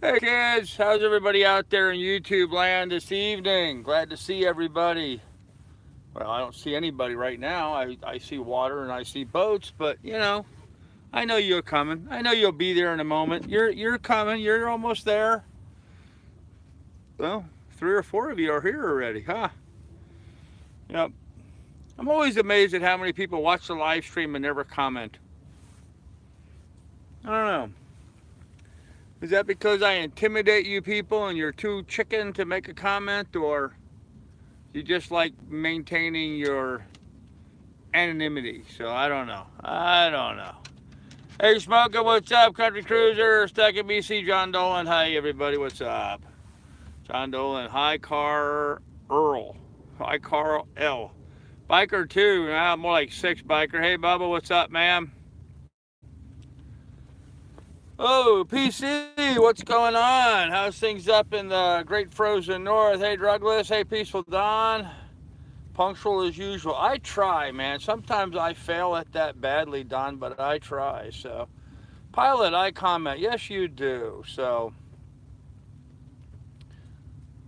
Hey kids, how's everybody out there in YouTube land this evening? Glad to see everybody. Well, I don't see anybody right now. I see water and I see boats, but you know, I know you're coming. I know you'll be there in a moment. You're coming. You're almost there. Well, 3 or 4 of you are here already, huh? Yep. I'm always amazed at how many people watch the live stream and never comment. I don't know. Is that because I intimidate you people and you're too chicken to make a comment, or you just like maintaining your anonymity? So I don't know. I don't know. Hey Smoker, what's up? Country Cruiser, stuck in BC, John Dolan. Hi everybody, what's up? John Dolan, hi Car Earl. Hi Carl L. Biker 2, more like 6 biker. Hey Bubba, what's up, ma'am? Oh, PC, what's going on? How's things up in the great frozen north? Hey, Drugless. Hey, Peaceful Dawn. Punctual as usual. I try, man. Sometimes I fail at that badly, Don, but I try. So, Pilot, I comment. Yes, you do. So,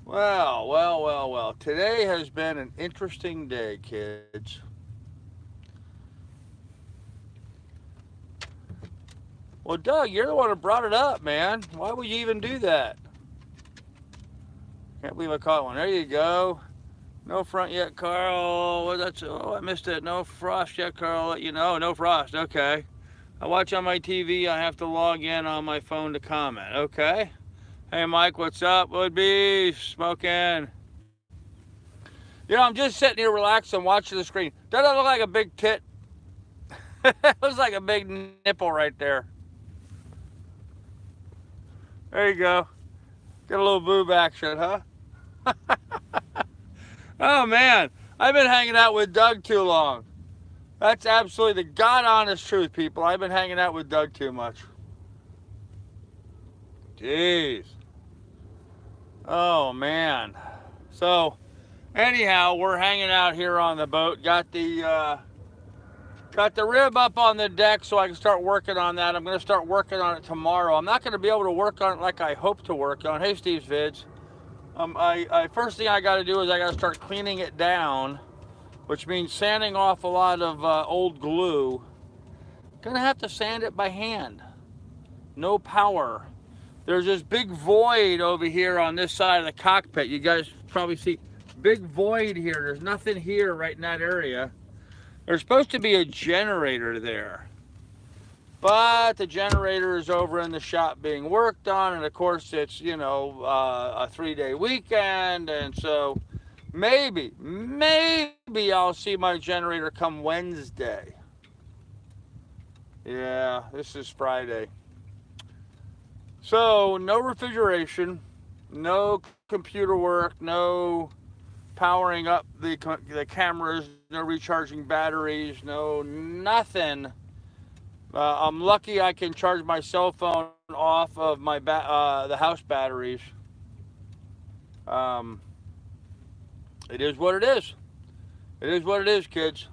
well. Today has been an interesting day, kids. Well, Doug, you're the one who brought it up, man. Why would you even do that? Can't believe I caught one. There you go. No front yet, Carl. Well, I missed it. No frost yet, Carl. You know, no frost. Okay. I watch on my TV. I have to log in on my phone to comment. Okay. Hey, Mike, what's up? Would be smoking. You know, I'm just sitting here relaxing, watching the screen. Doesn't it look like a big tit? It looks like a big nipple right there. There you go. Get a little boob action, huh? Oh, man. I've been hanging out with Doug too long. That's absolutely the God-honest truth, people. I've been hanging out with Doug too much. Jeez. Oh, man. So, anyhow, we're hanging out here on the boat. Got the rib up on the deck so I can start working on that. I'm going to start working on it tomorrow. I'm not going to be able to work on it like I hope to work on. Hey, Steve's Vids. First thing I got to do is I got to start cleaning it down, which means sanding off a lot of old glue. Going to have to sand it by hand. No power. There's this big void over here on this side of the cockpit. You guys probably see big void here. There's nothing here right in that area. There's supposed to be a generator there, but the generator is over in the shop being worked on, and of course it's, you know, a 3-day weekend, and so maybe I'll see my generator come Wednesday. Yeah, this is Friday. So no refrigeration, no computer work, no powering up the cameras, no recharging batteries, no nothing. I'm lucky I can charge my cell phone off of my the house batteries. It is what it is. It is what it is, kids.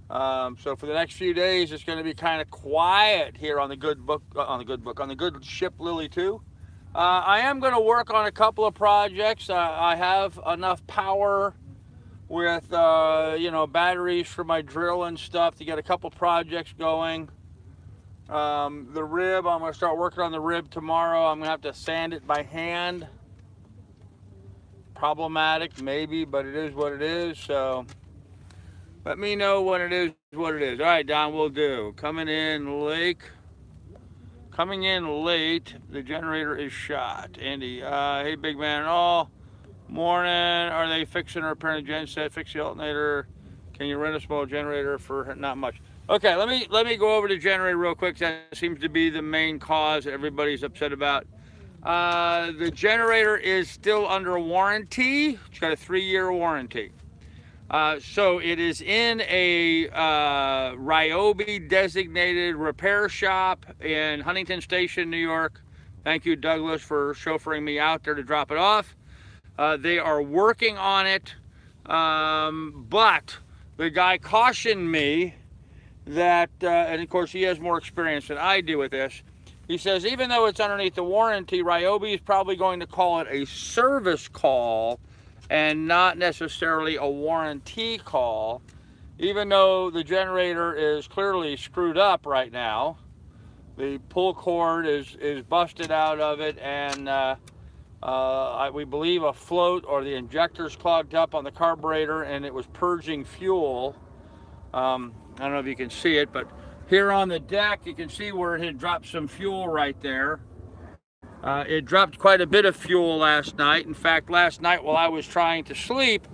So for the next few days, it's going to be kind of quiet here on the good ship Lily 2. I am going to work on a couple of projects. I have enough power with, you know, batteries for my drill and stuff to get a couple projects going. The rib, I'm going to start working on the rib tomorrow. I'm going to have to sand it by hand. Problematic, maybe, but it is what it is. So let me know when it is what it is. All right, Don, we'll do. Coming in late. The generator is shot. Andy, hey, big man. All morning, are they fixing or repairing the gen set? Fix the alternator. Can you rent a small generator for not much? Okay, let me go over the generator real quick. That seems to be the main cause everybody's upset about. The generator is still under warranty. It's got a 3-year warranty. So it is in a Ryobi designated repair shop in Huntington Station, New York. Thank you, Douglas, for chauffeuring me out there to drop it off. They are working on it, but the guy cautioned me that, and of course he has more experience than I do with this, He says, even though it's underneath the warranty, Ryobi is probably going to call it a service call and not necessarily a warranty call, even though the generator is clearly screwed up right now. The pull cord is busted out of it, and we believe a float or the injector's clogged up on the carburetor, and it was purging fuel. I don't know if you can see it, but here on the deck, you can see where it had dropped some fuel right there. It dropped quite a bit of fuel last night. In fact, last night while I was trying to sleep,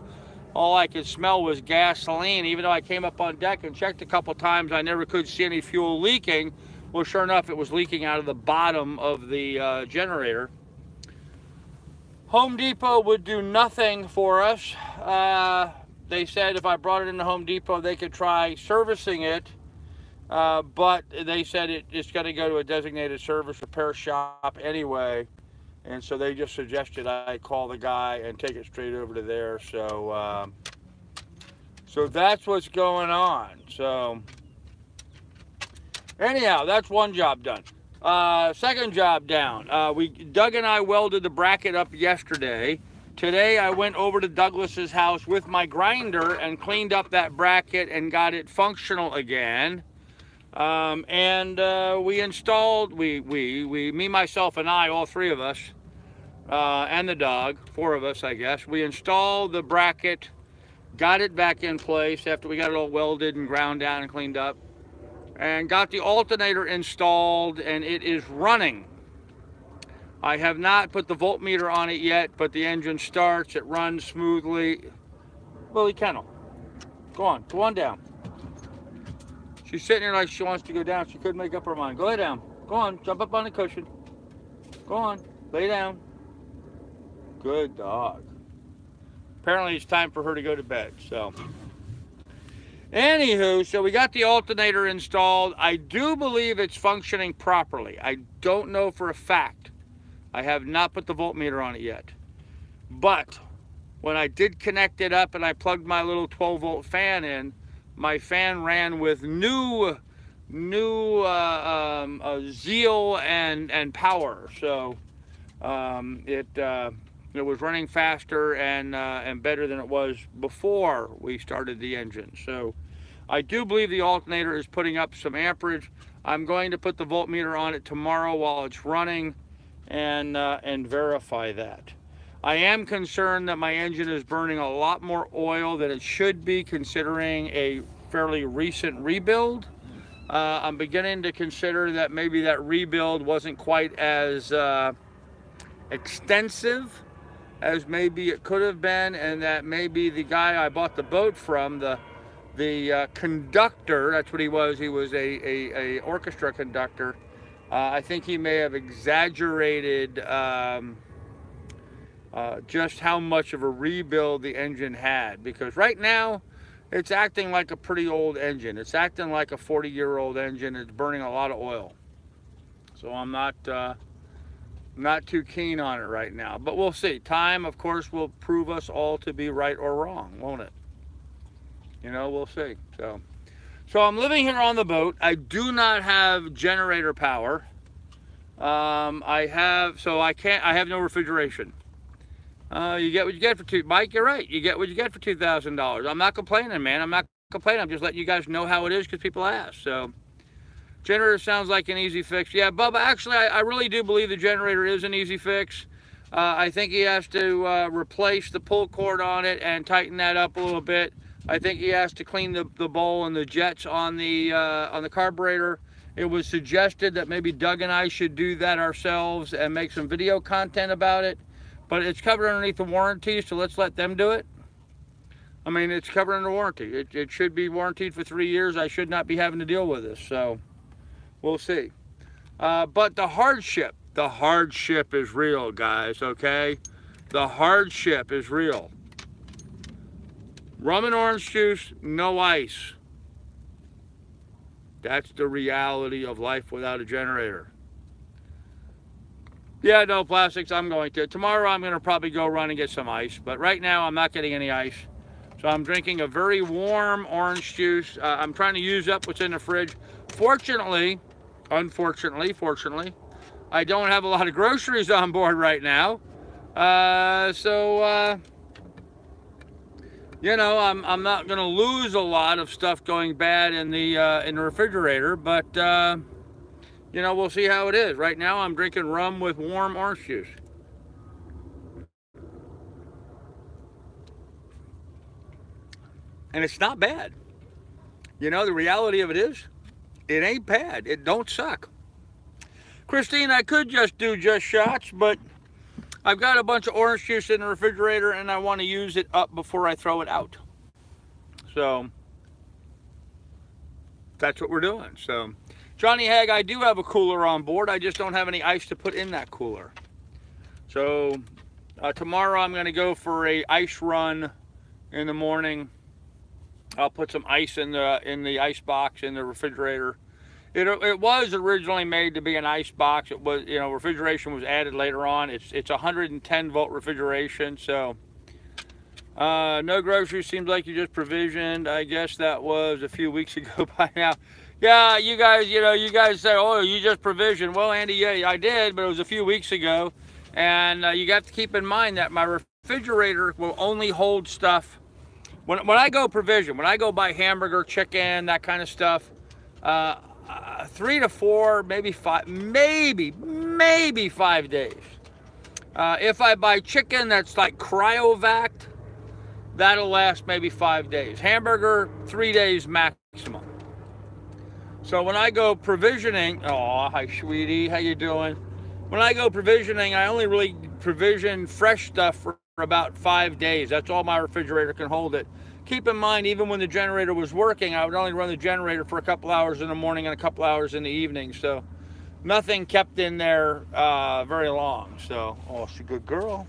all I could smell was gasoline. Even though I came up on deck and checked a couple times, I never could see any fuel leaking. Well, sure enough, it was leaking out of the bottom of the generator. Home Depot would do nothing for us. They said if I brought it into Home Depot, they could try servicing it. But they said it's got to go to a designated service repair shop anyway. And so they just suggested I call the guy and take it straight over to there. So, so that's what's going on. So anyhow, that's one job done. Second job down. Doug and I welded the bracket up yesterday. Today I went over to Douglas's house with my grinder and cleaned up that bracket and got it functional again. We installed, me, myself, and I, all three of us, and the dog, four of us, I guess. We installed the bracket, got it back in place after we got it all welded and ground down and cleaned up, and got the alternator installed, and it is running. I have not put the voltmeter on it yet, but the engine starts, it runs smoothly. Willie Kennel, go on down. She's sitting here like she wants to go down. She couldn't make up her mind. Go lay down. Go on, jump up on the cushion. Go on, lay down. Good dog. Apparently it's time for her to go to bed, so. Anywho, so we got the alternator installed. I do believe it's functioning properly. I don't know for a fact. I have not put the voltmeter on it yet. But when I did connect it up and I plugged my little 12-volt fan in, my fan ran with new zeal and power. So it was running faster and better than it was before we started the engine. So I do believe the alternator is putting up some amperage. I'm going to put the voltmeter on it tomorrow while it's running and verify that. I am concerned that my engine is burning a lot more oil than it should be, considering a fairly recent rebuild. I'm beginning to consider that maybe that rebuild wasn't quite as extensive as maybe it could have been, and that maybe the guy I bought the boat from, the conductor, that's what he was a orchestra conductor. I think he may have exaggerated just how much of a rebuild the engine had, because right now it's acting like a pretty old engine. It's acting like a 40-year-old engine. It's burning a lot of oil. So I'm not too keen on it right now, but we'll see. Time, of course, will prove us all to be right or wrong, won't it? You know, we'll see. So I'm living here on the boat. I do not have generator power. I have no refrigeration. You get what you get for Mike, you're right. You get what you get for $2,000. I'm not complaining, man. I'm not complaining. I'm just letting you guys know how it is because people ask. So, generator sounds like an easy fix. Yeah, Bubba, actually, I really do believe the generator is an easy fix. I think he has to replace the pull cord on it and tighten that up a little bit. I think he has to clean the bowl and the jets on the carburetor. It was suggested that maybe Doug and I should do that ourselves and make some video content about it. But it's covered underneath the warranty, so let's let them do it. I mean, it's covered under warranty. It should be warranted for 3 years. I should not be having to deal with this, so we'll see. But the hardship is real, guys, okay? The hardship is real. Rum and orange juice, no ice. That's the reality of life without a generator. Yeah, no plastics, I'm going to. Tomorrow I'm going to probably go run and get some ice, but right now I'm not getting any ice. So I'm drinking a very warm orange juice. I'm trying to use up what's in the fridge. Fortunately, unfortunately, I don't have a lot of groceries on board right now. You know, I'm not going to lose a lot of stuff going bad in the refrigerator, but you know, we'll see how it is. Right now, I'm drinking rum with warm orange juice. And it's not bad. You know, the reality of it is, it ain't bad. It don't suck. Christine, I could just do just shots, but I've got a bunch of orange juice in the refrigerator and I want to use it up before I throw it out. So that's what we're doing. So Johnny Hag, I do have a cooler on board. I just don't have any ice to put in that cooler. So tomorrow I'm going to go for a ice run in the morning. I'll put some ice in the ice box in the refrigerator. It was originally made to be an ice box. It was, you know, refrigeration was added later on. It's 110 volt refrigeration. So no groceries, seems like you just provisioned. I guess that was a few weeks ago by now. Yeah, you guys, you know, you guys say, oh, you just provisioned. Well, Andy, yeah, I did, but it was a few weeks ago. And you got to keep in mind that my refrigerator will only hold stuff. When I go provision, when I go buy hamburger, chicken, that kind of stuff, 3 to 4, maybe 5, maybe 5 days. If I buy chicken that's like cryovac, that'll last maybe 5 days. Hamburger, 3 days maximum. So when I go provisioning, oh, hi sweetie, how you doing? When I go provisioning, I only really provision fresh stuff for about 5 days. That's all my refrigerator can hold it. Keep in mind, even when the generator was working, I would only run the generator for a couple hours in the morning and a couple hours in the evening. So nothing kept in there very long. So, oh, she's a good girl.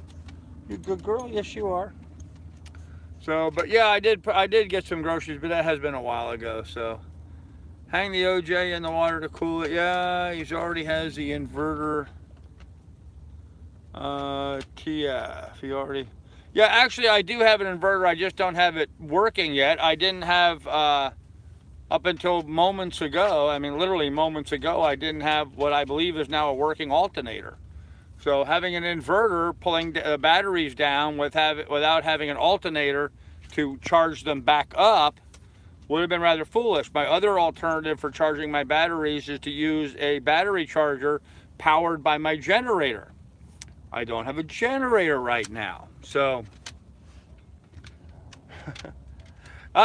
You a good girl? Yes, you are. So, but yeah, I did get some groceries, but that has been a while ago. So hang the OJ in the water to cool it. Yeah, he already has the inverter. TF, he already... Yeah, actually, I do have an inverter. I just don't have it working yet. I didn't have, up until moments ago, I mean, literally moments ago, I didn't have what I believe is now a working alternator. So having an inverter pulling batteries down without having an alternator to charge them back up would have been rather foolish. My other alternative for charging my batteries is to use a battery charger powered by my generator. I don't have a generator right now. So,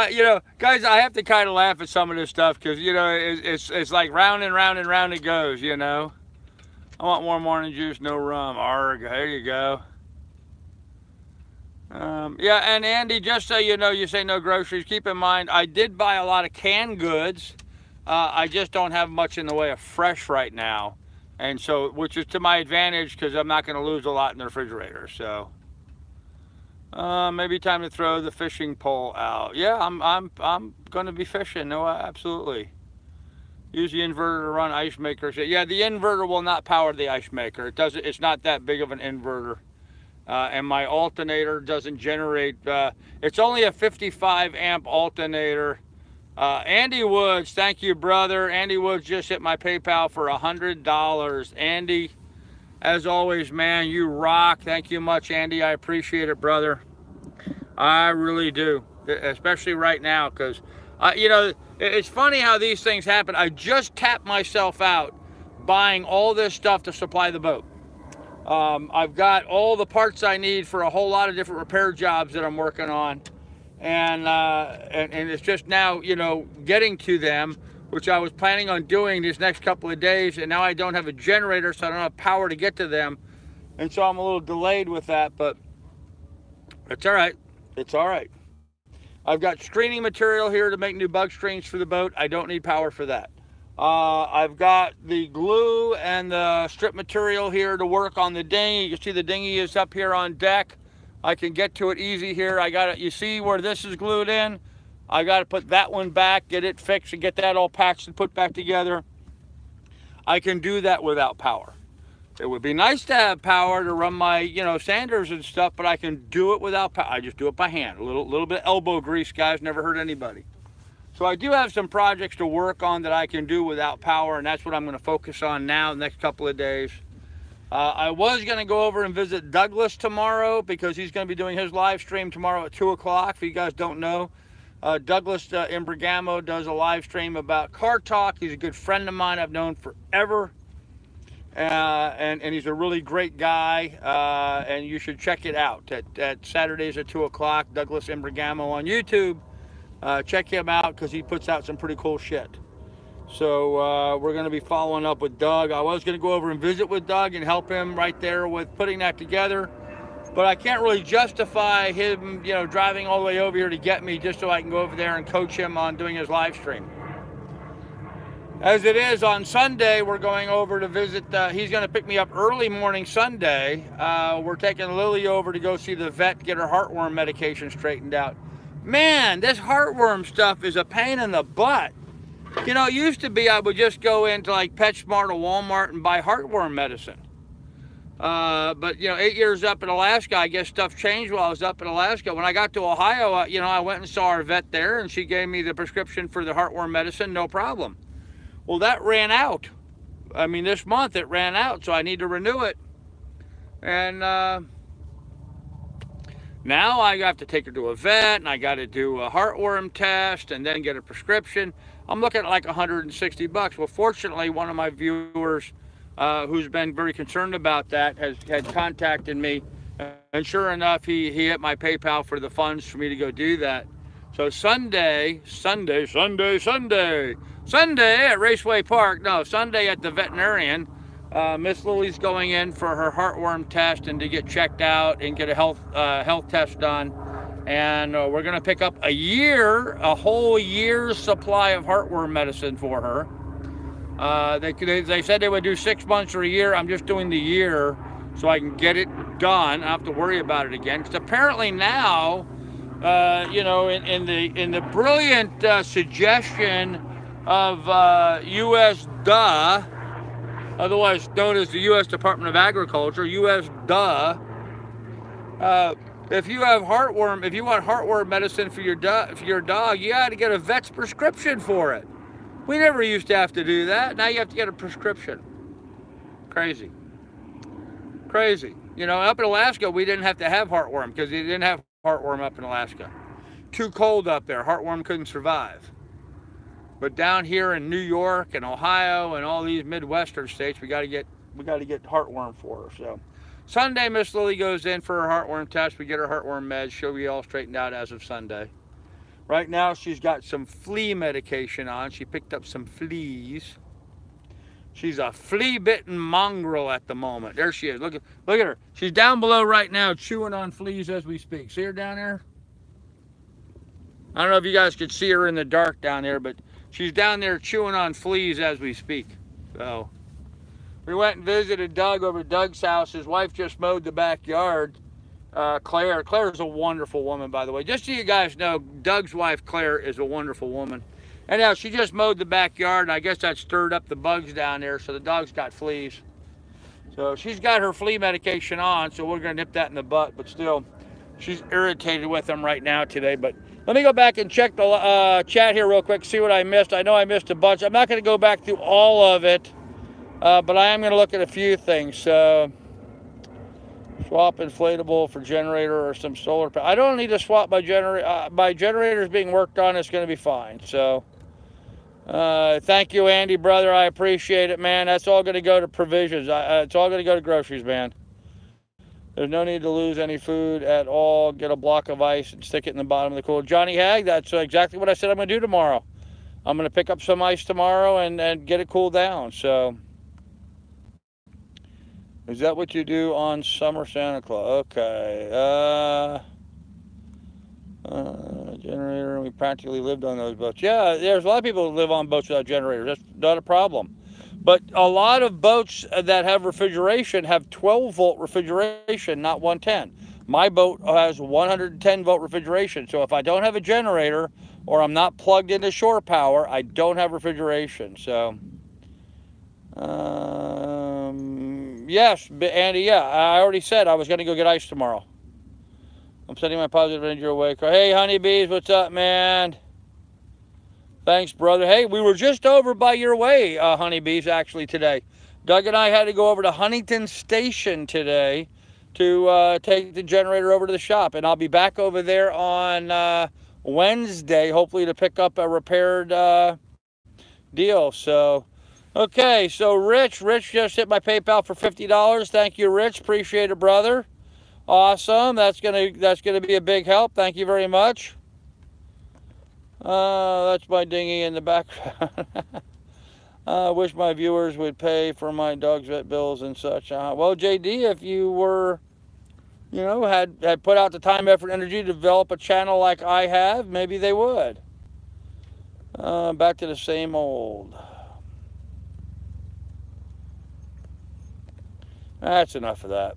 you know, guys, I have to kind of laugh at some of this stuff because, you know, it's like round and round and round it goes, you know. I want more morning juice, no rum. Arg, there you go. Yeah, and Andy, just so you know, you say no groceries. Keep in mind, I did buy a lot of canned goods. I just don't have much in the way of fresh right now. And so, which is to my advantage because I'm not going to lose a lot in the refrigerator. So, maybe time to throw the fishing pole out. Yeah, I'm going to be fishing. No, absolutely. Use the inverter to run ice makers. Yeah, the inverter will not power the ice maker. It doesn't. It's not that big of an inverter. And my alternator doesn't generate. It's only a 55 amp alternator. Andy Woods, thank you, brother. Andy Woods just hit my PayPal for $100. Andy, as always, man, you rock. Thank you much, Andy. I appreciate it, brother. I really do, especially right now, because, you know, it's funny how these things happen. I just tapped myself out buying all this stuff to supply the boat. I've got all the parts I need for a whole lot of different repair jobs that I'm working on. And it's just now, you know, getting to them, which I was planning on doing these next couple of days, and now I don't have a generator, so I don't have power to get to them, and so I'm a little delayed with that, but it's all right. It's all right. I've got screening material here to make new bug screens for the boat. I don't need power for that. I've got the glue and the strip material here to work on the dinghy. You can see the dinghy is up here on deck. I can get to it easy here. I got it. You see where this is glued in? I got to put that one back, get it fixed, and get that all patched and put back together. I can do that without power. It would be nice to have power to run my, you know, sanders and stuff, but I can do it without power. I just do it by hand. A little bit of elbow grease, guys. Never hurt anybody. So I do have some projects to work on that I can do without power, and that's what I'm going to focus on now the next couple of days. I was going to go over and visit Douglas tomorrow because he's going to be doing his live stream tomorrow at 2 o'clock. If you guys don't know, Douglas in Bergamo does a live stream about car talk. He's a good friend of mine I've known forever. And he's a really great guy, and you should check it out at Saturdays at 2 o'clock, Douglas in Bergamo on YouTube. Check him out because he puts out some pretty cool shit. So we're going to be following up with Doug. I was going to go over and visit with Doug and help him right there with putting that together. But I can't really justify him, you know, driving all the way over here to get me just so I can go over there and coach him on doing his live stream. As it is, on Sunday, we're going over to visit, he's going to pick me up early morning Sunday. We're taking Lily over to go see the vet, get her heartworm medication straightened out. Man, this heartworm stuff is a pain in the butt. You know, it used to be I would just go into like PetSmart or Walmart and buy heartworm medicine. But, you know, 8 years up in Alaska, I guess stuff changed while I was up in Alaska. When I got to Ohio, you know, I went and saw our vet there, and she gave me the prescription for the heartworm medicine, no problem. Well, that ran out. I mean, this month it ran out, so I need to renew it. And now I have to take her to a vet, and I got to do a heartworm test and then get a prescription. I'm looking at like 160 bucks. Well, fortunately, one of my viewers who's been very concerned about that had contacted me, and sure enough, he hit my PayPal for the funds for me to go do that. So Sunday at Raceway Park, no, Sunday at the veterinarian, Miss Lily's going in for her heartworm test and to get checked out and get a health test done. And we're going to pick up a whole year's supply of heartworm medicine for her. They said they would do 6 months or a year. I'm just doing the year so I can get it done. I don't have to worry about it again. Because apparently now, you know, in the brilliant suggestion of U.S. DA, otherwise known as the U.S. Department of Agriculture, U.S. DA, if you want heartworm medicine for your dog, you got to get a vet's prescription for it. We never used to have to do that. Now you have to get a prescription. Crazy. Crazy. You know, up in Alaska, we didn't have to have heartworm because they didn't have heartworm up in Alaska. Too cold up there. Heartworm couldn't survive. But down here in New York and Ohio and all these Midwestern states, we got to get heartworm for her. So Sunday, Miss Lily goes in for her heartworm test. We get her heartworm meds. She'll be all straightened out as of Sunday. Right now, she's got some flea medication on. She picked up some fleas. She's a flea-bitten mongrel at the moment. There she is. Look at her. She's down below right now, chewing on fleas as we speak. See her down there? I don't know if you guys could see her in the dark down there, but she's down there chewing on fleas as we speak. So we went and visited Doug over at Doug's house. His wife just mowed the backyard. Claire is a wonderful woman, by the way. Just so you guys know, Doug's wife, Claire, is a wonderful woman. Anyhow, she just mowed the backyard, and I guess that stirred up the bugs down there, so the dog's got fleas. So she's got her flea medication on, so we're going to nip that in the butt, but still, she's irritated with them right now today. But let me go back and check the chat here real quick, see what I missed. I know I missed a bunch. I'm not going to go back through all of it, but I am going to look at a few things. So swap inflatable for generator or some solar power. I don't need to swap my generator. My generator's being worked on. It's going to be fine. So thank you, Andy, brother. I appreciate it, man. That's all going to go to provisions. It's all going to go to groceries, man. There's no need to lose any food at all. Get a block of ice and stick it in the bottom of the cooler. Johnny Hag, that's exactly what I said I'm going to do tomorrow. I'm going to pick up some ice tomorrow and get it cooled down. So is that what you do on Summer Santa Claus? Okay. Generator, we practically lived on those boats. Yeah, there's a lot of people who live on boats without generators. That's not a problem. But a lot of boats that have refrigeration have 12-volt refrigeration, not 110. My boat has 110-volt refrigeration. So if I don't have a generator or I'm not plugged into shore power, I don't have refrigeration. So yes, Andy, yeah, I already said I was going to go get ice tomorrow. I'm sending my positive energy your way. Hey, honeybees, what's up, man? Thanks, brother. Hey, we were just over by your way, honeybees, actually, today. Doug and I had to go over to Huntington Station today to take the generator over to the shop, and I'll be back over there on Wednesday, hopefully to pick up a repaired deal. So, okay, so Rich just hit my PayPal for $50. Thank you, Rich. Appreciate it, brother. Awesome. That's gonna be a big help. Thank you very much. That's my dinghy in the background. I wish my viewers would pay for my dog's vet bills and such. Well, JD, if you were, you know, had put out the time, effort, energy to develop a channel like I have, maybe they would. Back to the same old. That's enough of that.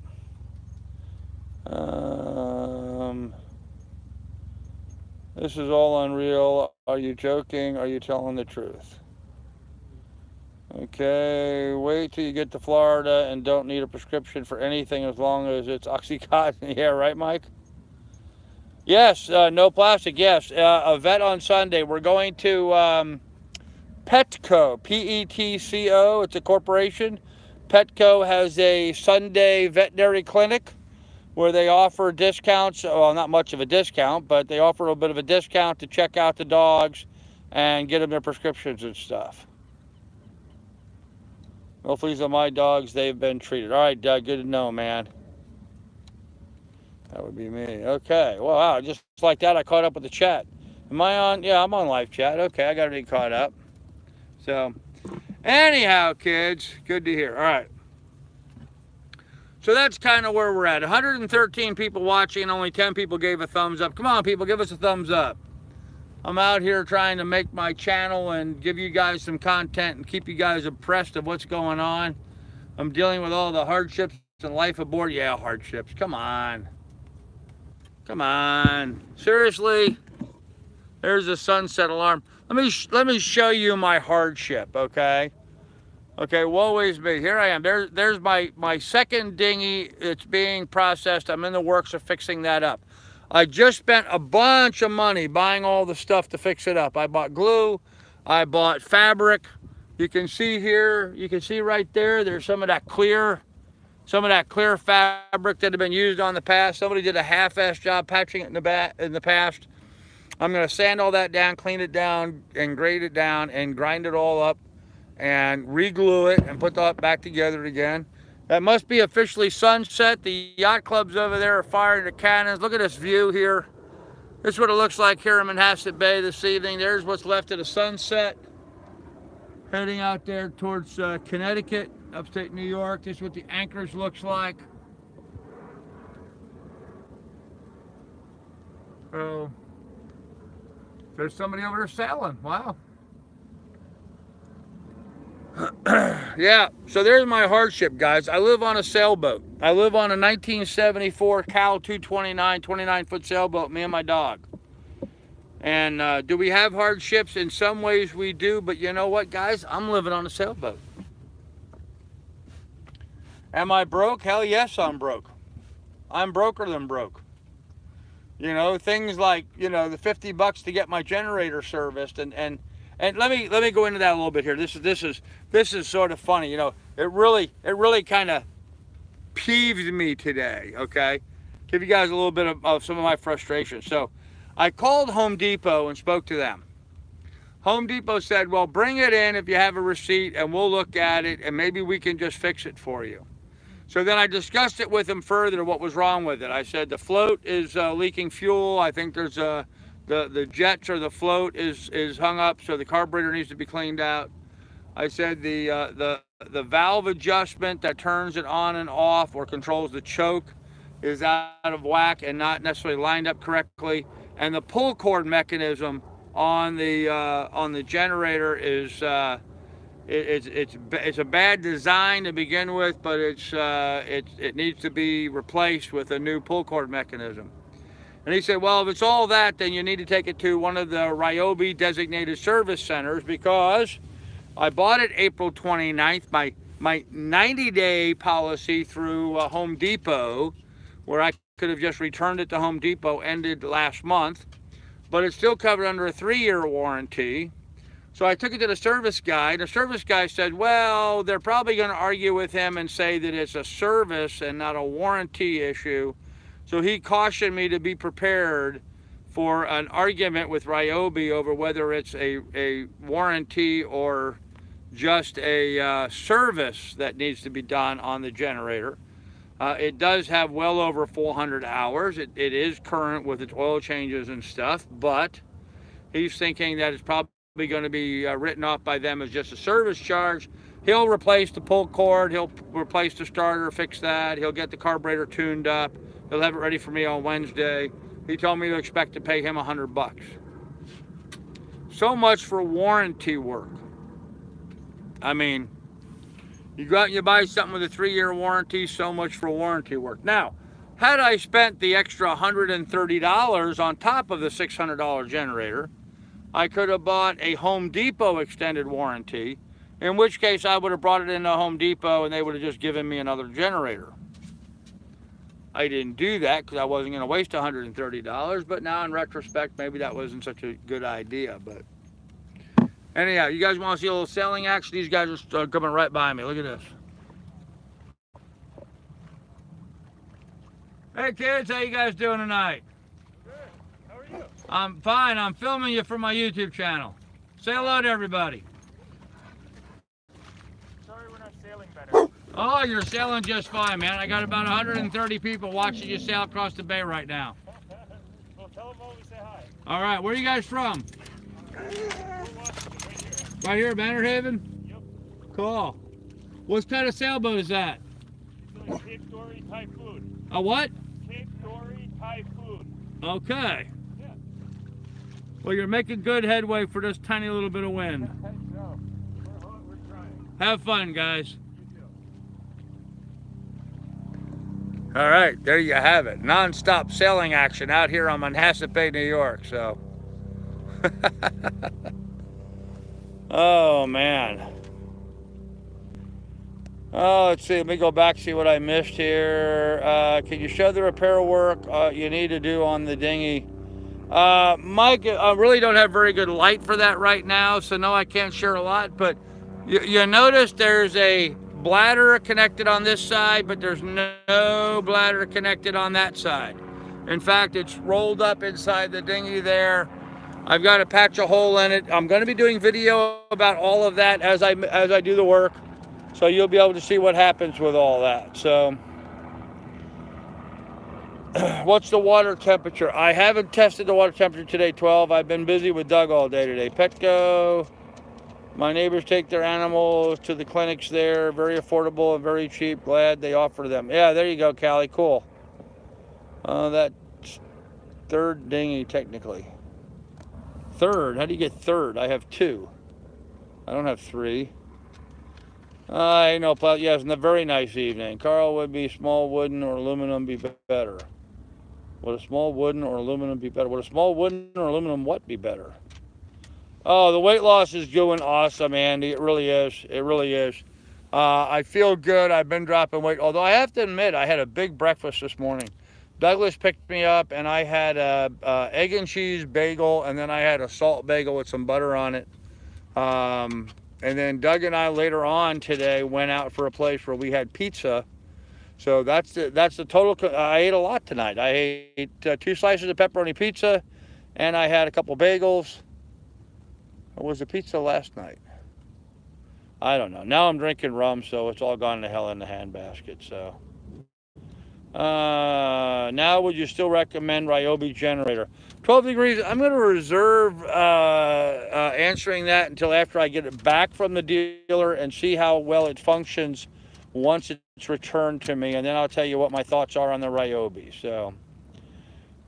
This is all unreal. Are you joking? Are you telling the truth? Okay, wait till you get to Florida and don't need a prescription for anything as long as it's Oxycontin. Yeah, right, Mike? Yes, no plastic, yes. A vet on Sunday. We're going to Petco, P-E-T-C-O. It's a corporation. Petco has a Sunday veterinary clinic where they offer discounts. Well, not much of a discount, but they offer a little bit of a discount to check out the dogs and get them their prescriptions and stuff. Hopefully, these are my dogs. They've been treated. All right, Doug, good to know, man. That would be me. Okay. Well, wow, just like that, I caught up with the chat. Am I on? Yeah, I'm on live chat. Okay, I got to be caught up. So, anyhow, kids, good to hear. All right. So that's kind of where we're at. 113 people watching, and only 10 people gave a thumbs up. Come on, people, give us a thumbs up. I'm out here trying to make my channel and give you guys some content and keep you guys abreast of what's going on. I'm dealing with all the hardships and life aboard. Yeah, hardships. Come on. Come on. Seriously? There's a sunset alarm. Let me show you my hardship, okay? Okay, woe is me. Here I am. There's my second dinghy. It's being processed. I'm in the works of fixing that up. I just spent a bunch of money buying all the stuff to fix it up. I bought glue. I bought fabric. You can see here, you can see right there, there's some of that clear fabric that had been used on the past. Somebody did a half-ass job patching it in the past. I'm going to sand all that down, clean it down, and grade it down, and grind it all up, and re-glue it, and put that back together again. That must be officially sunset. The yacht clubs over there are firing the cannons. Look at this view here. This is what it looks like here in Manhasset Bay this evening. There's what's left of the sunset. Heading out there towards Connecticut, upstate New York. This is what the anchors looks like. Oh, there's somebody over there sailing. Wow. Yeah, so there's my hardship, guys. I live on a sailboat. I live on a 1974 Cal 229, 29-foot sailboat, me and my dog. And do we have hardships? In some ways we do, but you know what, guys? I'm living on a sailboat. Am I broke? Hell yes, I'm broke. I'm broker than broke. You know, things like, you know, the $50 to get my generator serviced, and let me go into that a little bit here. This is sort of funny, you know. It really kind of peeved me today. Okay, give you guys a little bit of some of my frustration. So, I called Home Depot and spoke to them. Home Depot said, "Well, bring it in if you have a receipt, and we'll look at it, and maybe we can just fix it for you." So then I discussed it with them further. What was wrong with it? I said the float is leaking fuel. I think there's the jets or the float is hung up, so the carburetor needs to be cleaned out. I said the valve adjustment that turns it on and off or controls the choke is out of whack and not necessarily lined up correctly, and the pull cord mechanism on the generator is it's a bad design to begin with, but it needs to be replaced with a new pull cord mechanism. And he said, well, if it's all that, then you need to take it to one of the Ryobi designated service centers, because I bought it April 29th. My 90-day policy through Home Depot, where I could have just returned it to Home Depot, ended last month. But it's still covered under a 3-year warranty. So I took it to the service guy, and the service guy said, well, they're probably going to argue with him and say that it's a service and not a warranty issue. So he cautioned me to be prepared for an argument with Ryobi over whether it's a warranty or just a service that needs to be done on the generator. It does have well over 400 hours. It is current with its oil changes and stuff, but he's thinking that it's probably going to be written off by them as just a service charge. He'll replace the pull cord, he'll replace the starter, fix that, he'll get the carburetor tuned up, he'll have it ready for me on Wednesday. He told me to expect to pay him $100. So much for warranty work. I mean, you go out and you buy something with a 3-year warranty, so much for warranty work. Now, had I spent the extra $130 on top of the $600 generator, I could have bought a Home Depot extended warranty, in which case I would have brought it into Home Depot and they would have just given me another generator. I didn't do that because I wasn't going to waste $130, but now in retrospect, maybe that wasn't such a good idea. But anyhow, you guys want to see a little selling action? These guys are coming right by me. Look at this. Hey kids, how you guys doing tonight? Good. How are you? I'm fine. I'm filming you for my YouTube channel. Say hello to everybody. Sorry we're not sailing better. Oh, you're sailing just fine, man. I got about 130 people watching you sail across the bay right now. Well, tell them all we say hi. All right, where are you guys from? Right here, Banner Haven? Yep. Cool. What kind of sailboat is that? It's like Cape Dory Typhoon. A what? Cape Dory Typhoon. Okay. Yeah. Well, you're making good headway for this tiny little bit of wind. No. We're trying. Have fun, guys. You too. All right, there you have it. Non-stop sailing action out here on Manhasset Bay, New York. So, oh man. Oh, let's see. Let me go back see what I missed here. Can you show the repair work you need to do on the dinghy? Mike, I really don't have very good light for that right now, so no, I can't share a lot. But you notice there's a bladder connected on this side, but there's no bladder connected on that side. In fact, it's rolled up inside the dinghy there. I've got to patch a hole in it. I'm going to be doing video about all of that as I do the work, so you'll be able to see what happens with all that. So, what's the water temperature? I haven't tested the water temperature today, 12. I've been busy with Doug all day today. Petco. My neighbors take their animals to the clinics there. Very affordable and very cheap. Glad they offer them. Yeah, there you go, Callie. Cool. That's third dinghy, technically. Third? How do you get third? I have 2. I don't have 3. I know. Yes, and a very nice evening. Carl, would be small wooden or aluminum be better? Would a small wooden or aluminum be better? Would a small wooden or aluminum what be better? Oh, the weight loss is going awesome, Andy. It really is. It really is. I feel good. I've been dropping weight. Although I have to admit, I had a big breakfast this morning. Douglas picked me up, and I had a egg and cheese bagel, and then I had a salt bagel with some butter on it. And then Doug and I later on today went out for a place where we had pizza. So that's the total. I ate a lot tonight. I ate 2 slices of pepperoni pizza, and I had a couple bagels. Or was the pizza last night? I don't know. Now I'm drinking rum, so it's all gone to hell in the handbasket. So, now would you still recommend Ryobi generator? 12 degrees. I'm going to reserve answering that until after I get it back from the dealer and see how well it functions once it's returned to me, and then I'll tell you what my thoughts are on the Ryobi. So,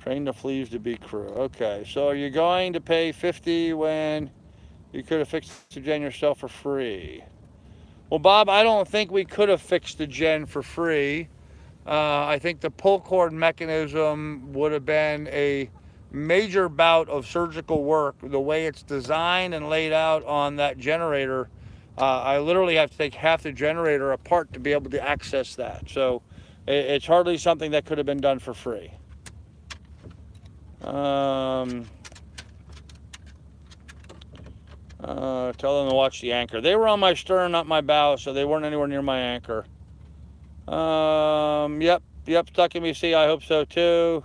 train the fleas to be crew. Okay, so are you going to pay $50 when you could have fixed the gen yourself for free? Well, Bob, I don't think we could have fixed the gen for free. I think the pull cord mechanism would have been a major bout of surgical work. The way it's designed and laid out on that generator, I literally have to take half the generator apart to be able to access that. So it's hardly something that could have been done for free. Tell them to watch the anchor. They were on my stern, not my bow, so they weren't anywhere near my anchor. Yep, stuck in BC. I hope so too.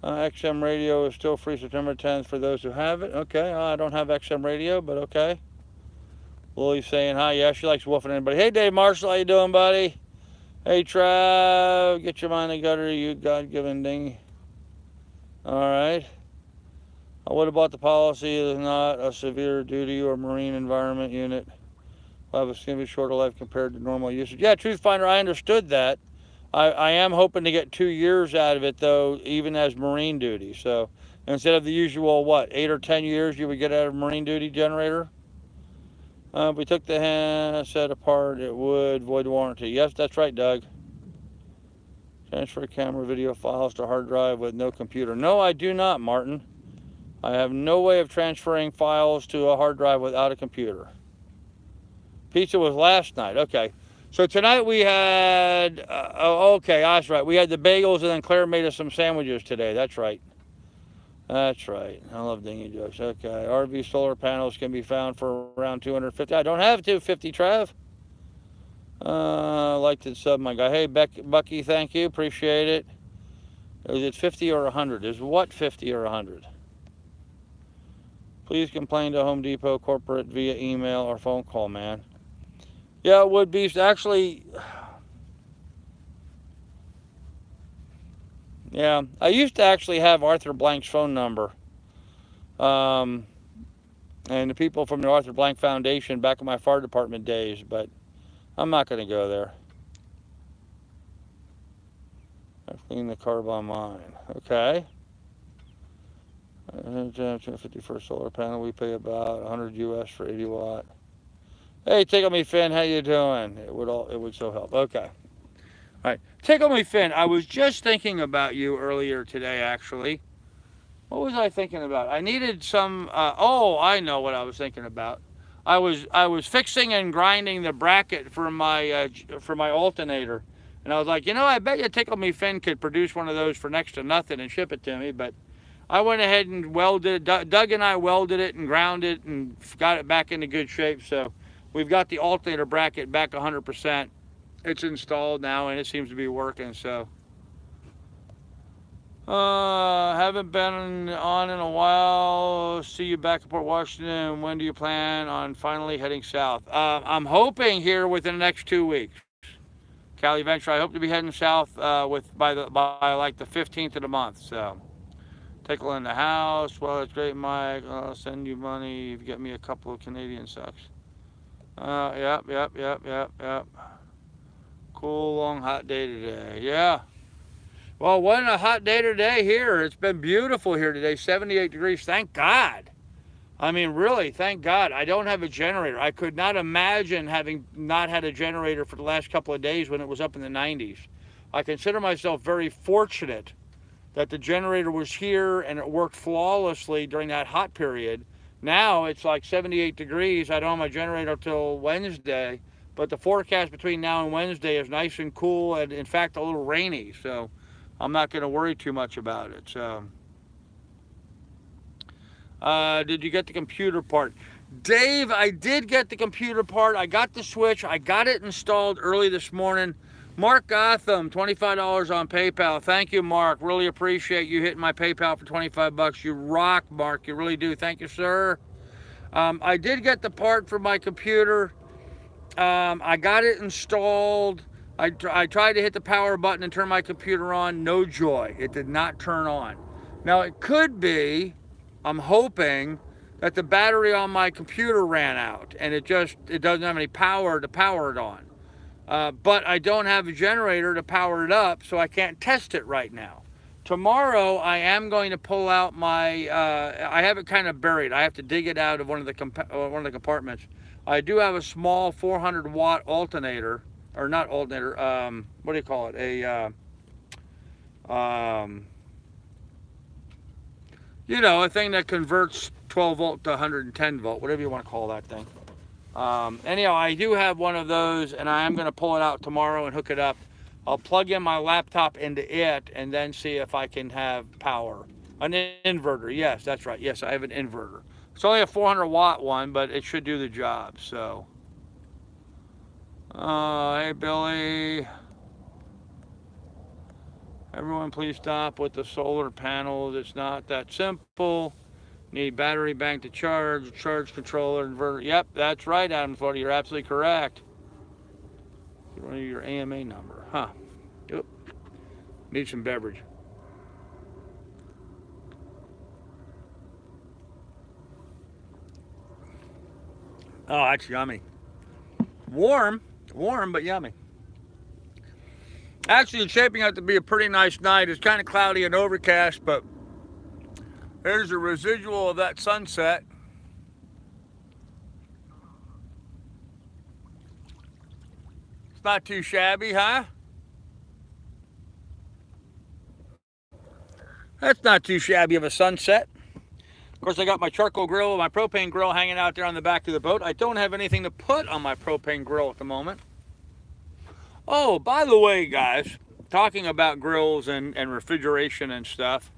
XM radio is still free September 10th for those who have it. Okay, I don't have XM radio, but okay. Lily's saying hi. Yeah, she likes woofing anybody. Hey, Dave Marshall, how you doing, buddy? Hey, Trav, get your mind in the gutter, you God-given ding. All right. What about the policy is not a severe duty or marine environment unit? Will have a significantly shorter life compared to normal usage. Yeah, Truth Finder, I understood that. I am hoping to get 2 years out of it, though, even as marine duty. So instead of the usual, what, 8 or 10 years you would get out of marine duty generator? If we took the handset apart, it would void warranty. Yes, that's right, Doug. Transfer camera video files to hard drive with no computer. No, I do not, Martin. I have no way of transferring files to a hard drive without a computer. Pizza was last night. Okay. So tonight we had, okay, that's right. We had the bagels, and then Claire made us some sandwiches today. That's right. That's right. I love dingy jokes. Okay. RV solar panels can be found for around 250. I don't have 250, Trav. Like to sub my guy. Hey, Bucky, thank you. Appreciate it. Is it 50 or 100? Is what 50 or 100? Please complain to Home Depot corporate via email or phone call, man. Yeah, it would be. Actually, yeah, I used to actually have Arthur Blank's phone number. And the people from the Arthur Blank Foundation back in my fire department days, but I'm not going to go there. I clean the carb on mine. Okay. 250 for a solar panel. We pay about 100 US for 80 watt. Hey, Tickle Me Finn, how you doing? It would so help. Okay. All right. Tickle Me Finn, I was just thinking about you earlier today, actually. What was I thinking about? I needed some, oh, I know what I was thinking about. I was fixing and grinding the bracket for my alternator. And I was like, you know, I bet you Tickle Me Finn could produce one of those for next to nothing and ship it to me, but I went ahead and welded it. Doug and I welded it and ground it and got it back into good shape. So we've got the alternator bracket back 100%. It's installed now and it seems to be working. So haven't been on in a while. See you back in Port Washington. When do you plan on finally heading south? I'm hoping here within the next 2 weeks. Cali Venture, I hope to be heading south by like the 15th of the month. So. Tickle in the house. Well, it's great, Mike. I'll send you money. You've got me a couple of Canadian sucks. Yep. Cool, long, hot day today. Yeah. Well, wasn't a hot day today here. It's been beautiful here today. 78 degrees. Thank God. I mean, really, thank God. I don't have a generator. I could not imagine having not had a generator for the last couple of days when it was up in the 90s. I consider myself very fortunate that the generator was here and it worked flawlessly during that hot period. Now it's like 78 degrees. I don't have my generator till Wednesday, but the forecast between now and Wednesday is nice and cool and in fact a little rainy, so I'm not going to worry too much about it. So, did you get the computer part? Dave, I did get the computer part. I got the switch. I got it installed early this morning. Mark Gotham, $25 on PayPal. Thank you, Mark. Really appreciate you hitting my PayPal for 25 bucks. You rock, Mark. You really do. Thank you, sir. I did get the part for my computer. I got it installed. I tried to hit the power button and turn my computer on. No joy. It did not turn on. Now, it could be, I'm hoping, that the battery on my computer ran out and it doesn't have any power to power it on. But I don't have a generator to power it up, so I can't test it right now. Tomorrow, I am going to pull out my, I have it kind of buried. I have to dig it out of one of the compartments. I do have a small 400 watt alternator, or not alternator, what do you call it? You know, a thing that converts 12 volt to 110 volt, whatever you want to call that thing. Anyhow, I do have one of those and I am going to pull it out tomorrow and hook it up. I'll plug in my laptop into it and then see if I can have power. An inverter, yes, that's right. Yes, I have an inverter. It's only a 400 watt one, but it should do the job. So, hey Billy, everyone please stop with the solar panels. It's not that simple. Need battery bank to charge controller, inverter. Yep, that's right, Adam Florida. You're absolutely correct. Your AMA number, huh? Yep. Need some beverage. Oh, that's yummy. Warm, but yummy. Actually, it's shaping out to be a pretty nice night. It's kind of cloudy and overcast, but there's a residual of that sunset. It's not too shabby, huh? That's not too shabby of a sunset. Of course, I got my charcoal grill, my propane grill hanging out there on the back of the boat. I don't have anything to put on my propane grill at the moment. Oh, by the way, guys, talking about grills and refrigeration and stuff.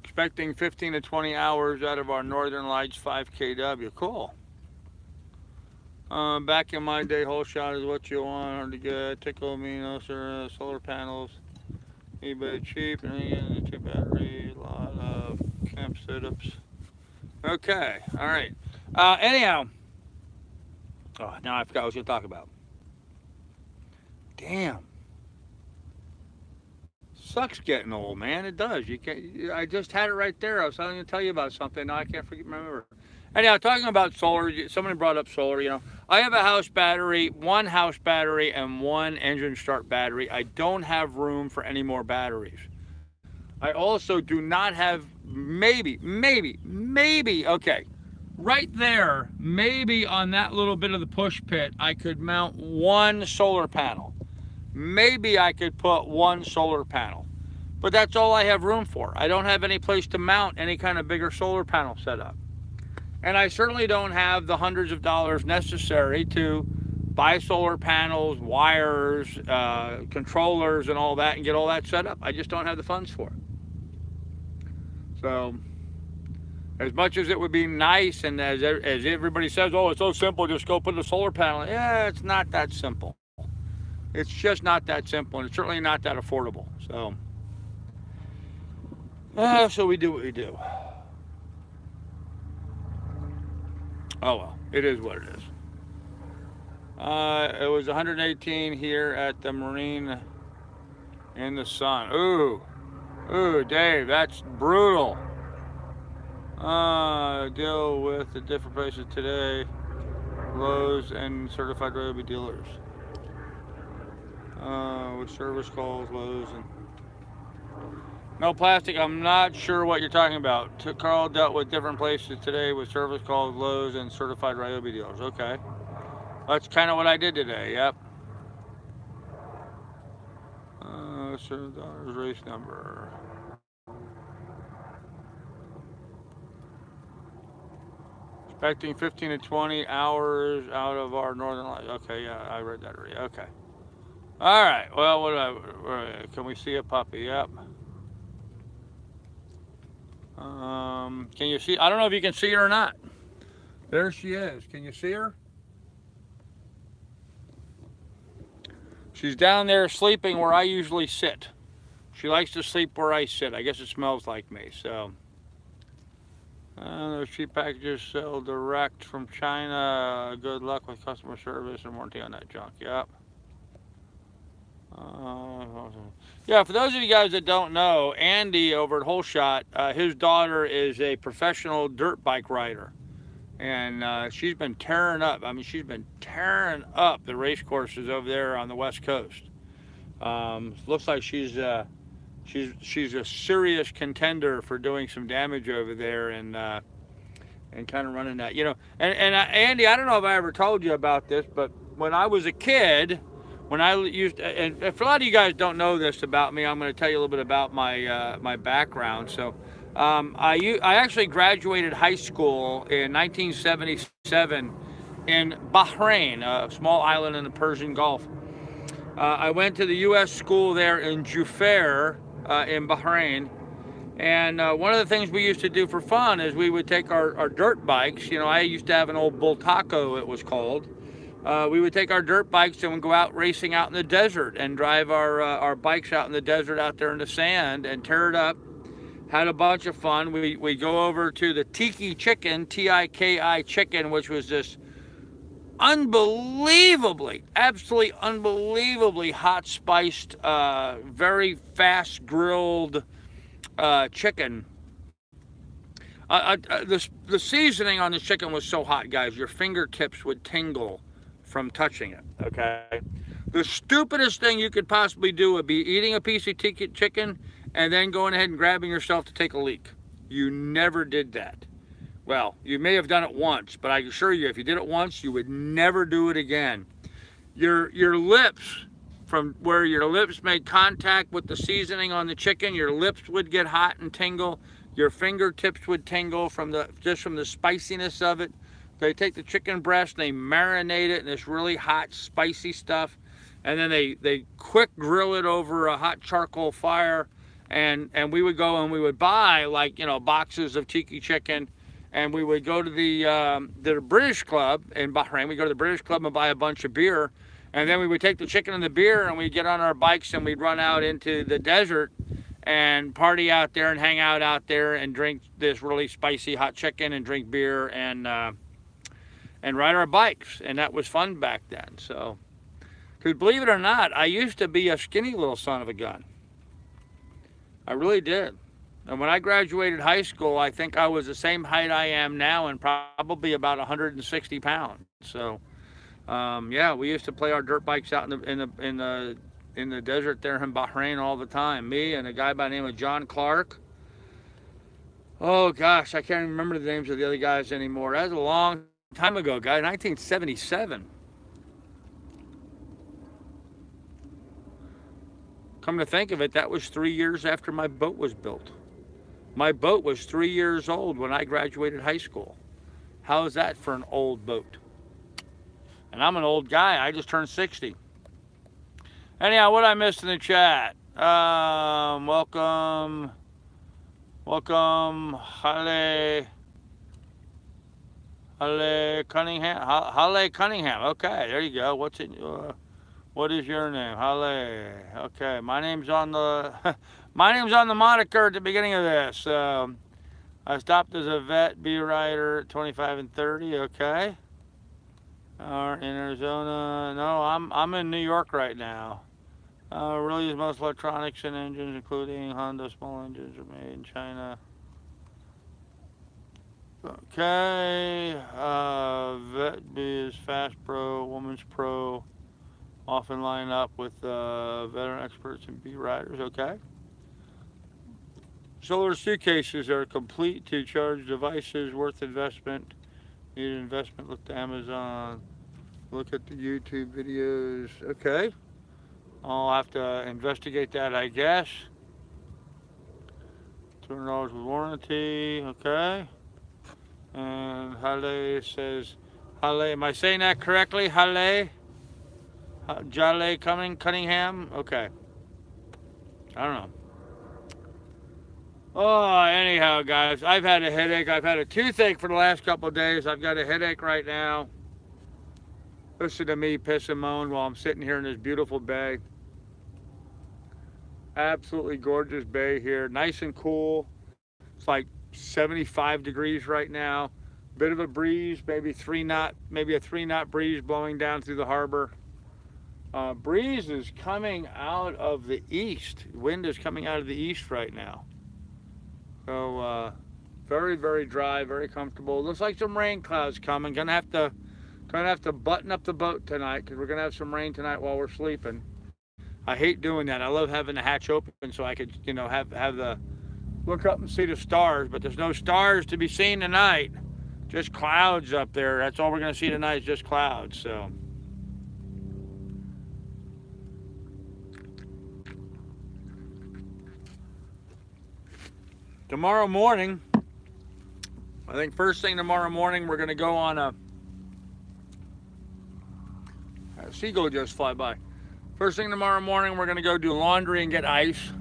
Expecting 15 to 20 hours out of our Northern Lights 5 kW. Cool. Back in my day, whole shot is what you want. Hard to get. Tickle me, no sir. Solar panels. eBay cheap. And 2 battery. A lot of camp setups. Okay. All right. Anyhow. Oh, now I forgot what I was going to talk about. Damn. Sucks getting old, man. It does. You can't. I just had it right there. I was going to tell you about something. Now I can't remember. Anyhow, talking about solar, somebody brought up solar. You know, I have a house battery, one house battery, and one engine start battery. I don't have room for any more batteries. I also do not have, maybe, okay, right there, maybe on that little bit of the push pit, I could mount one solar panel. Maybe I could put one solar panel, but that's all I have room for. I don't have any place to mount any kind of bigger solar panel setup. And I certainly don't have the hundreds of dollars necessary to buy solar panels, wires, controllers, and all that, and get all that set up. I just don't have the funds for it. So, as much as it would be nice, and as everybody says, oh, it's so simple, just go put a solar panel. Yeah, it's not that simple. It's just not that simple, and it's certainly not that affordable. So we do what we do. Oh well, it is what it is. It was 118 here at the marine in the sun. Ooh, Dave, that's brutal. Deal with the different prices today. Lowe's and certified railway dealers. With service calls, Lowe's and no plastic. I'm not sure what you're talking about. Carl dealt with different places today with service calls, Lowe's, and certified Ryobi dealers. Okay. That's kind of what I did today. Yep. Race number. Expecting 15 to 20 hours out of our Northern Lights. Okay, yeah, I read that already. Okay. All right. Well, can we see a puppy? Yep. Can you see? I don't know if you can see her or not. There she is. Can you see her? She's down there sleeping where I usually sit. She likes to sleep where I sit. I guess it smells like me. So, those cheap packages sell direct from China. Good luck with customer service and warranty on that junk. Yep. Yeah, for those of you guys that don't know, Andy over at Whole Shot, his daughter is a professional dirt bike rider, and she's been tearing up. I mean, she's been tearing up the race courses over there on the West Coast. Looks like she's a serious contender for doing some damage over there, and kind of running that, you know. And Andy, I don't know if I ever told you about this, but when I was a kid. When I used, and if a lot of you guys don't know this about me, I'm going to tell you a little bit about my my background. So, I actually graduated high school in 1977 in Bahrain, a small island in the Persian Gulf. I went to the U.S. school there in Jufair in Bahrain, And one of the things we used to do for fun is we would take our dirt bikes. You know, I used to have an old Bull Taco, it was called. We would take our dirt bikes and we'd go out racing out in the desert and drive our bikes out in the desert out there in the sand and tear it up. Had a bunch of fun. We go over to the Tiki Chicken, T-I-K-I Chicken, which was this unbelievably, absolutely unbelievably hot spiced, very fast grilled chicken. The seasoning on the chicken was so hot, guys, your fingertips would tingle from touching it, okay? The stupidest thing you could possibly do would be eating a piece of chicken and then going ahead and grabbing yourself to take a leak. You never did that. Well, you may have done it once, but I assure you, if you did it once, you would never do it again. Your lips, from where your lips made contact with the seasoning on the chicken, your lips would get hot and tingle. Your fingertips would tingle from just from the spiciness of it. They take the chicken breast, they marinate it in this really hot, spicy stuff, and then they quick grill it over a hot charcoal fire. And we would go and we would buy, like, you know, boxes of tiki chicken, and we would go to the British Club in Bahrain. We go to the British Club and buy a bunch of beer, and then we would take the chicken and the beer and we'd get on our bikes and we'd run out into the desert and party out there and hang out there and drink this really spicy hot chicken and drink beer and ride our bikes. And that was fun back then. So, because believe it or not, I used to be a skinny little son of a gun. I really did. And when I graduated high school, I think I was the same height I am now and probably about 160 pounds. So, yeah, we used to play our dirt bikes out in the desert there in Bahrain all the time. Me and a guy by the name of John Clark. Oh gosh, I can't even remember the names of the other guys anymore. That was a long time ago, guy. 1977. Come to think of it, that was 3 years after my boat was built. My boat was 3 years old when I graduated high school. How is that for an old boat? And I'm an old guy. I just turned 60. Anyhow, what I missed in the chat? Welcome, Halle Cunningham. Halle Cunningham. Okay, there you go. What is your name? Halle. Okay, my name's on the my name's on the moniker at the beginning of this. I stopped as a vet bee rider at 25 and 30. Okay. In Arizona. No, I'm in New York right now. Really use most electronics and engines, including Honda small engines, are made in China. Okay. Vet bee is fast pro, woman's pro. Often line up with veteran experts and bee riders. Okay. Solar suitcases are complete to charge devices, worth investment. Need an investment, look to Amazon. Look at the YouTube videos. Okay. I'll have to investigate that, I guess. $200 with warranty. Okay. And Halle says, Halle, am I saying that correctly? Halle? Jale Cunningham? Okay. I don't know. Oh, anyhow, guys, I've had a headache. I've had a toothache for the last couple of days. I've got a headache right now. Listen to me piss and moan while I'm sitting here in this beautiful bay. Absolutely gorgeous bay here. Nice and cool. It's like 75 degrees right now. Bit of a breeze, maybe a 3-knot breeze blowing down through the harbor. Breeze is coming out of the east. Wind is coming out of the east right now. So very, very dry, very comfortable. Looks like some rain clouds coming. Gonna have to button up the boat tonight because we're gonna have some rain tonight while we're sleeping. I hate doing that. I love having the hatch open so I could, you know, have the look up and see the stars. But there's no stars to be seen tonight. Just clouds up there. That's all we're gonna see tonight is just clouds. So. Tomorrow morning, I think first thing tomorrow morning, we're going to go on a Seagull just fly by. First thing tomorrow morning, we're going to go do laundry and get ice.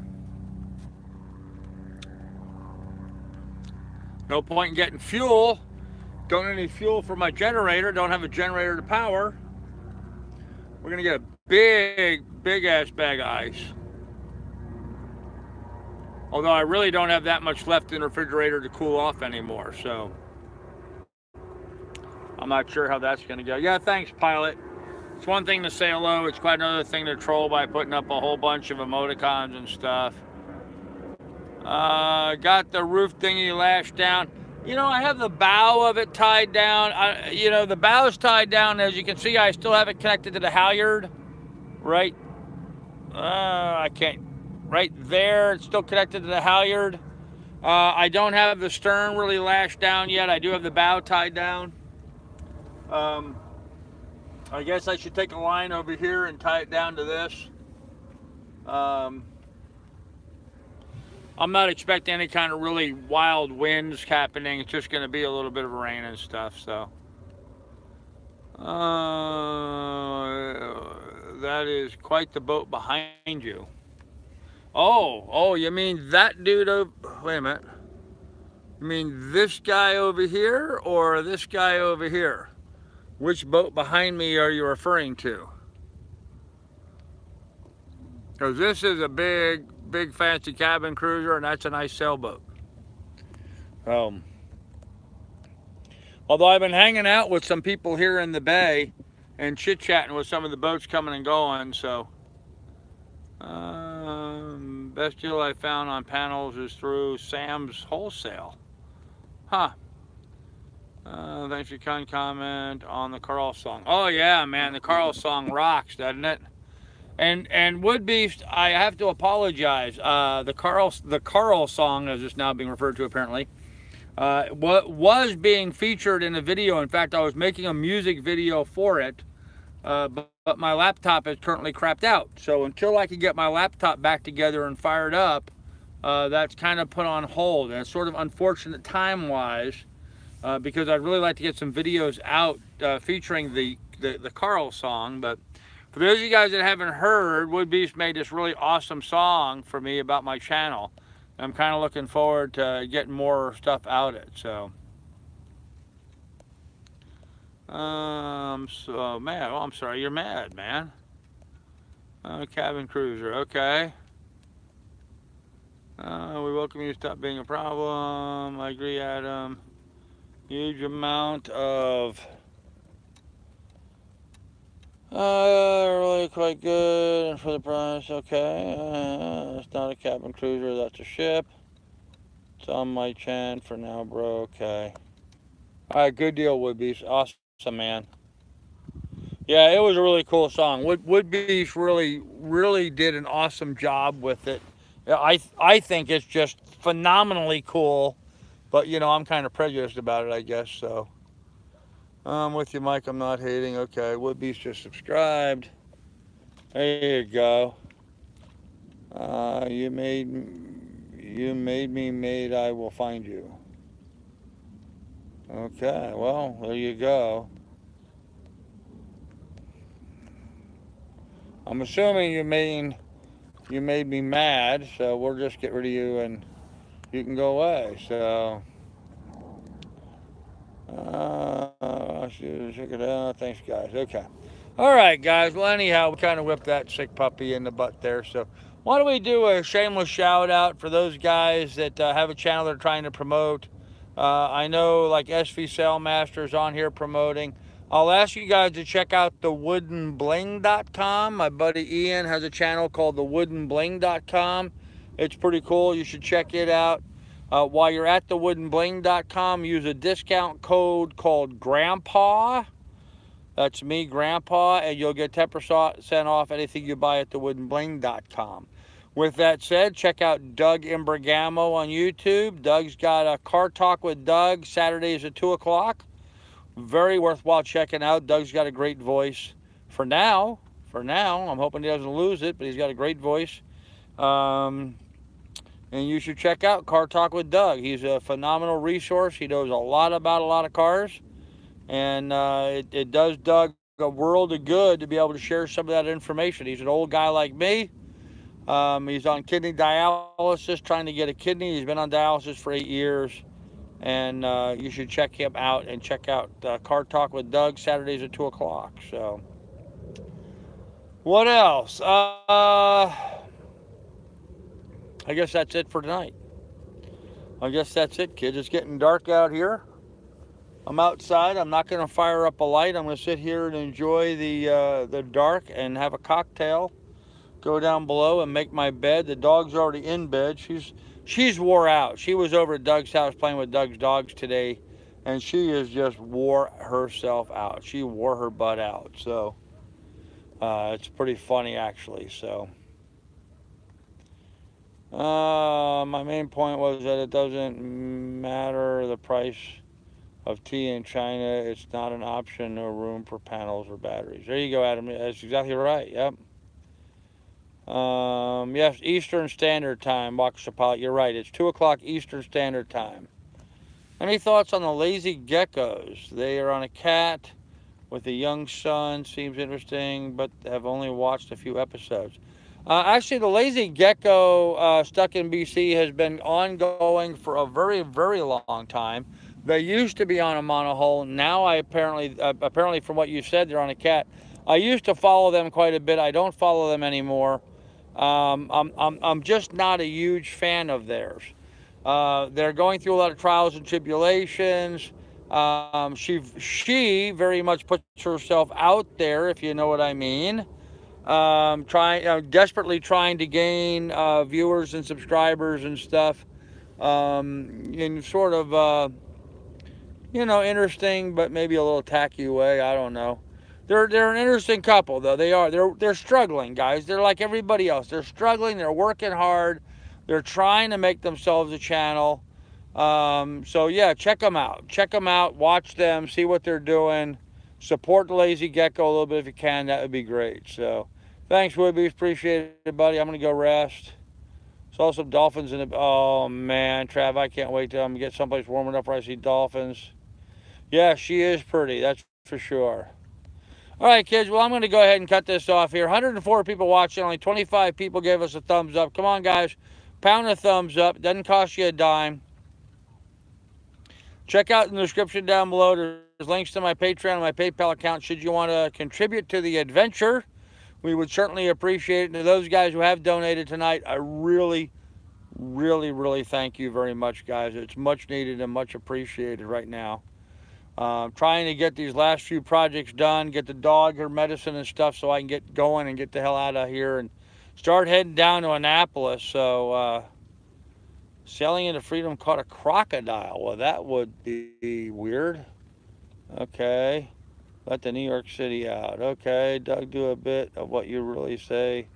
No point in getting fuel. Don't have any fuel for my generator. Don't have a generator to power. We're gonna get a big ass bag of ice. Although I really don't have that much left in the refrigerator to cool off anymore, so I'm not sure how that's gonna go. Yeah, thanks, pilot. It's one thing to say hello, it's quite another thing to troll by putting up a whole bunch of emoticons and stuff. Got the roof thingy lashed down. You know, I have the bow of it tied down. You know, the bow's tied down. As you can see, I still have it connected to the halyard. Right? I can't. Right there, it's still connected to the halyard. I don't have the stern really lashed down yet. I do have the bow tied down. I guess I should take a line over here and tie it down to this. I'm not expecting any kind of really wild winds happening. It's just going to be a little bit of rain and stuff. So that is quite the boat behind you. Oh, you mean that dude over, wait a minute. You mean this guy over here or this guy over here? Which boat behind me are you referring to? Because this is a big fancy cabin cruiser, and that's a nice sailboat. Although I've been hanging out with some people here in the bay and chit-chatting with some of the boats coming and going, so best deal I found on panels is through Sam's Wholesale. Huh. Thanks for your kind comment on the Carl song. Oh yeah, man, the Carl song rocks, doesn't it? And Wood Beast, I have to apologize. The Carl song, as it's now being referred to apparently, what was being featured in a video. In fact, I was making a music video for it, but my laptop is currently crapped out. So until I can get my laptop back together and fired up, that's kind of put on hold. And it's sort of unfortunate time-wise, because I'd really like to get some videos out featuring the Carl song. But for those of you guys that haven't heard, Wood Beast made this really awesome song for me about my channel. I'm kind of looking forward to getting more stuff out of it. So, so mad. Oh, I'm sorry, you're mad, man. Cabin cruiser, okay. We welcome you to stop being a problem. I agree, Adam. Huge amount of really quite good and for the price. Okay, it's not a cabin cruiser, that's a ship. It's on my chan for now, bro. Okay, all right, good deal, Wood Beast. Awesome, man. Yeah, it was a really cool song. Wood Beast really did an awesome job with it. I think it's just phenomenally cool, but you know, I'm kind of prejudiced about it, I guess. So I'm with you, Mike. I'm not hating. Okay, Wood Beast just subscribed. There you go. You made me made. I will find you. Okay, well, there you go. I'm assuming you made me mad, so we'll just get rid of you and you can go away. So check it out. Thanks, guys. Okay. All right, guys. Well, anyhow, we kind of whipped that sick puppy in the butt there. So why don't we do a shameless shout out for those guys that have a channel they're trying to promote. I know like SV Sailmaster's on here promoting. I'll ask you guys to check out thewoodenbling.com. My buddy Ian has a channel called thewoodenbling.com. It's pretty cool. You should check it out. While you're at thewoodenbling.com, use a discount code called Grandpa. That's me, Grandpa, and you'll get 10% off anything you buy at thewoodenbling.com. With that said, check out Doug Imbragamo on YouTube. Doug's got a Car Talk with Doug Saturdays at 2 o'clock. Very worthwhile checking out. Doug's got a great voice. For now, I'm hoping he doesn't lose it, but he's got a great voice. And you should check out Car Talk with Doug. He's a phenomenal resource. He knows a lot about a lot of cars. And it does Doug a world of good to be able to share some of that information. He's an old guy like me. He's on kidney dialysis, trying to get a kidney. He's been on dialysis for 8 years. And you should check him out and check out Car Talk with Doug Saturdays at 2 o'clock. So, what else? I guess that's it for tonight. I guess that's it, kids. It's getting dark out here. I'm outside. I'm not going to fire up a light. I'm going to sit here and enjoy the dark and have a cocktail. Go down below and make my bed. The dog's already in bed. She's wore out. She was over at Doug's house playing with Doug's dogs today, and she has just wore herself out. She wore her butt out. So it's pretty funny, actually. So my main point was that it doesn't matter the price of tea in China. It's not an option. No room for panels or batteries. There you go, Adam. That's exactly right. Yep. Yes, Eastern Standard Time, Wakashapalot. You're right. It's 2 o'clock Eastern Standard Time. Any thoughts on the lazy geckos? They are on a cat with a young son. Seems interesting, but have only watched a few episodes. Actually, the lazy gecko stuck in BC has been ongoing for a very, very long time. They used to be on a monohull. Now, apparently, from what you said, they're on a cat. I used to follow them quite a bit. I don't follow them anymore. I'm just not a huge fan of theirs. They're going through a lot of trials and tribulations. She very much puts herself out there, if you know what I mean. Desperately trying to gain viewers and subscribers and stuff. In sort of, interesting, but maybe a little tacky way. I don't know. They're an interesting couple, though. They are. They're struggling, guys. They're like everybody else. They're struggling. They're working hard. They're trying to make themselves a channel. So yeah, check them out. Check them out. Watch them. See what they're doing. Support the Lazy Gecko a little bit if you can. That would be great. So thanks, Woodbees. Appreciate it, buddy. I'm gonna go rest. Saw some dolphins in the. Oh man, Trav, I can't wait till I'm gonna get someplace warm enough where I see dolphins. Yeah, she is pretty. That's for sure. All right, kids. Well, I'm going to go ahead and cut this off here. 104 people watching. Only 25 people gave us a thumbs up. Come on, guys. Pound a thumbs up. It doesn't cost you a dime. Check out in the description down below. There's links to my Patreon and my PayPal account should you want to contribute to the adventure. We would certainly appreciate it. And to those guys who have donated tonight, I really, really, really thank you very much, guys. It's much needed and much appreciated right now. Trying to get these last few projects done, get the dog her medicine and stuff so I can get going and get the hell out of here and start heading down to Annapolis. So, sailing into freedom caught a crocodile. Well, that would be weird. Okay. Let the New York City out. Okay, Doug, do a bit of what you really say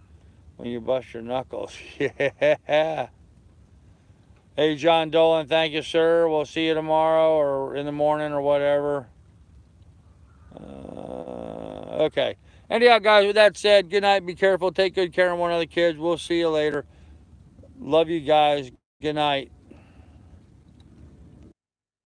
when you bust your knuckles. Yeah. Hey, John Dolan, thank you, sir. We'll see you tomorrow or in the morning or whatever. Okay. Anyhow, guys, with that said, good night. Be careful. Take good care of one of the kids. We'll see you later. Love you guys. Good night.